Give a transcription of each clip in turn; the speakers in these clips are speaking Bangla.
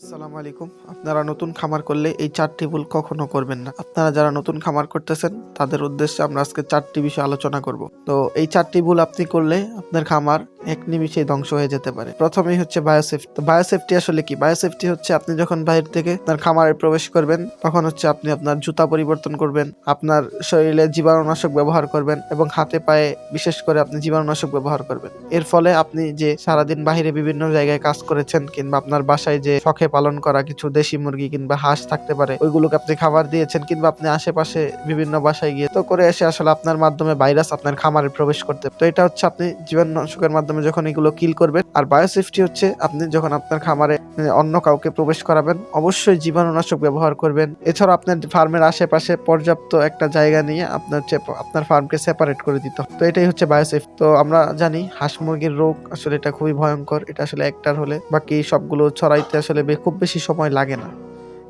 আসসালামু আলাইকুম। আপনারা নতুন খামার করলে এই ৪টি ভুল কখনো করবেন না। আপনারা যারা নতুন খামার করতেছেন তাদের উদ্দেশ্যে আমরা আজকে ৪টি বিষয় আলোচনা করব। তো এই ৪টি ভুল আপনি করলে আপনার খামার এক নিমিষেই ধ্বংস হয়ে যেতে পারে। প্রথমেই হচ্ছে বায়োসেফটি। বায়োসেফটি আসলে কি? বায়োসেফটি হচ্ছে আপনি যখন বাইরে থেকে আপনার খামারে প্রবেশ করবেন তখন হচ্ছে আপনি আপনার জুতা পরিবর্তন করবেন, আপনার শরীরে জীবাণুনাশক ব্যবহার করবেন এবং হাতে পায়ে বিশেষ করে আপনি জীবাণুনাশক ব্যবহার করবেন। এর ফলে আপনি যে সারাদিন বাহিরে বিভিন্ন জায়গায় কাজ করেছেন কিংবা আপনার বাসায় যে শখে পালন করা কিছু দেশি মুরগি কিংবা হাঁস থাকতে পারে ওইগুলোকে আপনি খাবার দিয়েছেন কিংবা আপনি আশেপাশে বিভিন্ন বাসায় গিয়ে তো করে এসে আসলে আপনার মাধ্যমে ভাইরাস আপনার খামারে প্রবেশ করতে, তো এটা হচ্ছে আপনি জীবাণুনাশকের মাধ্যমে যখন এগুলো কিল করবেন। আর বায়োসেফটি হচ্ছে আপনি যখন আপনার খামারে অন্য কাউকে প্রবেশ করাবেন অবশ্যই জীবাণুনাশক ব্যবহার করবেন। এছাড়া আপনার ফার্মের আশেপাশে পর্যাপ্ত একটা জায়গা নিয়ে আপনার হচ্ছে আপনার ফার্মকে সেপারেট করে দিতে হবে। তো এটাই হচ্ছে বায়োসেফটি। তো আমরা জানি হাঁস মুরগির রোগ আসলে এটা খুবই ভয়ঙ্কর। এটা আসলে একটার হলে বাকি সবগুলো ছড়াইতে আসলে খুব বেশি সময় লাগে না।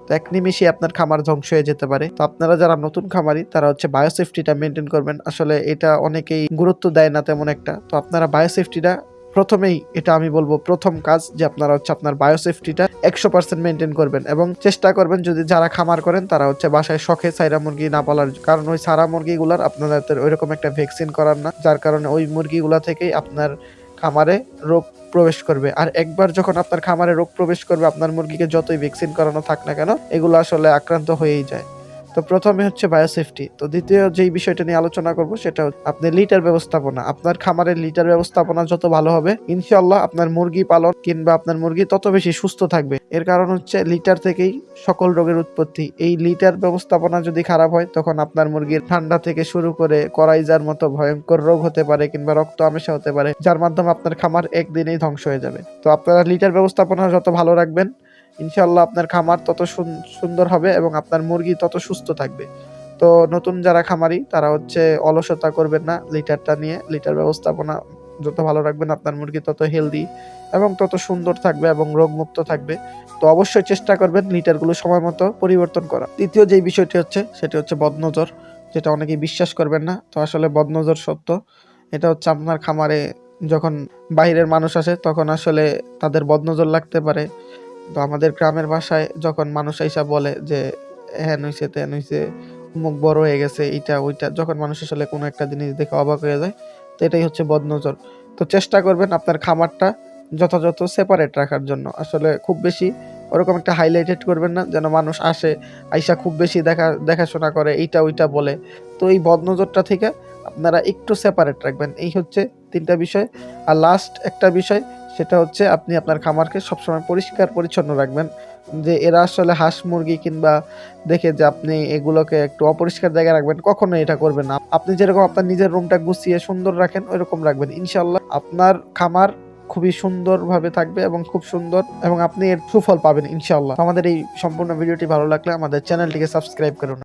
তো এক নিমিষে আপনার খামার ধ্বংস হয়ে যেতে পারে। তো আপনারা যারা নতুন খামারি তারা হচ্ছে বায়োসেফটিটা মেনটেন করবেন। আসলে এটা অনেকেই গুরুত্ব দেয় না তেমন একটা। তো আপনারা বায়োসেফটিটা প্রথমেই, এটা আমি বলবো প্রথম কাজ যে আপনারা হচ্ছে আপনার বায়োসেফটিটা 100% মেনটেন করবেন এবং চেষ্টা করবেন যদি যারা খামার করেন তারা হচ্ছে বাসায় শখে সাইরা মুরগি না পালার, কারণ ওই সারা মুরগিগুলার আপনাদের ওইরকম একটা ভ্যাকসিন করার না, যার কারণে ওই মুরগিগুলা থেকেই আপনার খামারে রোগ প্রবেশ করবে। আর একবার যখন আপনার খামারে রোগ প্রবেশ করবে আপনার মুরগিকে যতই ভ্যাকসিন করানো থাক না কেন এগুলো আসলে আক্রান্ত হয়েই যায়। তো প্রথমে হচ্ছে বায়োসেফটি। তো দ্বিতীয় যেই বিষয়টা নিয়ে আলোচনা করব সেটা হচ্ছে আপনি লিটার ব্যবস্থাপনা। আপনার খামারের লিটার ব্যবস্থাপনা যত ভালো হবে ইনশাআল্লাহ আপনার মুরগি পালন কিংবা আপনার মুরগি তত বেশি সুস্থ থাকবে। এর কারণ হচ্ছে লিটার থেকেই সকল রোগের উৎপত্তি। এই লিটার ব্যবস্থাপনা যদি খারাপ হয় তখন আপনার মুরগির ঠান্ডা থেকে শুরু করে করাইজার মতো ভয়ঙ্কর রোগ হতে পারে কিংবা রক্ত আমেশা হতে পারে, যার মাধ্যমে আপনার খামার একদিনেই ধ্বংস হয়ে যাবে। তো আপনারা লিটার ব্যবস্থাপনা যত ভালো রাখবেন ইনশাআল্লাহ আপনার খামার তত সুন্দর হবে এবং আপনার মুরগি তত সুস্থ থাকবে। তো নতুন যারা খামারি তারা হচ্ছে অলসতা করবেন না লিটারটা নিয়ে। লিটার ব্যবস্থাপনা যত ভালো রাখবেন আপনার মুরগি তত হেলদি এবং তত সুন্দর থাকবে এবং রোগমুক্ত থাকবে। তো অবশ্যই চেষ্টা করবেন লিটারগুলো সময় মতো পরিবর্তন করা। তৃতীয় যেই বিষয়টি হচ্ছে সেটি হচ্ছে বদনজর, যেটা অনেকেই বিশ্বাস করবেন না। তো আসলে বদনজর সত্য। এটা হচ্ছে আপনার খামারে যখন বাইরের মানুষ আসে তখন আসলে তাদের বদনজর লাগতে পারে। তো আমাদের গ্রামের ভাষায় যখন মানুষ আইসা বলে যে হ্যান হইছে ত্যান হইছে, মুখ বড় হয়ে গেছে, এইটা ওইটা, যখন মানুষ আসলে কোনো একটা জিনিস দেখে অবাক হয়ে যায়, তো এটাই হচ্ছে বদনজর। তো চেষ্টা করবেন আপনার খামারটা যথাযথ সেপারেট রাখার জন্য। আসলে খুব বেশি ওরকম একটা হাইলাইটেড করবেন না যেন মানুষ আসে আইসা খুব বেশি দেখাশোনা করে এইটা ওইটা বলে। তো এই বদনজরটা থেকে আপনারা একটু সেপারেট রাখবেন। এই হচ্ছে 3টা বিষয়। আর লাস্ট একটা বিষয় সেটা হচ্ছে আপনি আপনার খামারকে সবসময় পরিষ্কার পরিচ্ছন্ন রাখবেন। যে এরা আসলে হাঁস মুরগি কিংবা দেখে যে আপনি এগুলোকে একটু অপরিষ্কার জায়গায় রাখবেন, কখনোই এটা করবেন না। আপনি যেরকম আপনার নিজের রুমটা গুছিয়ে সুন্দর রাখেন ওইরকম রাখবেন, ইনশাল্লাহ আপনার খামার খুবই সুন্দরভাবে থাকবে এবং খুব সুন্দর, এবং আপনি এর সুফল পাবেন ইনশাল্লাহ। আমাদের এই সম্পূর্ণ ভিডিওটি ভালো লাগলে আমাদের চ্যানেলটিকে সাবস্ক্রাইব করুন।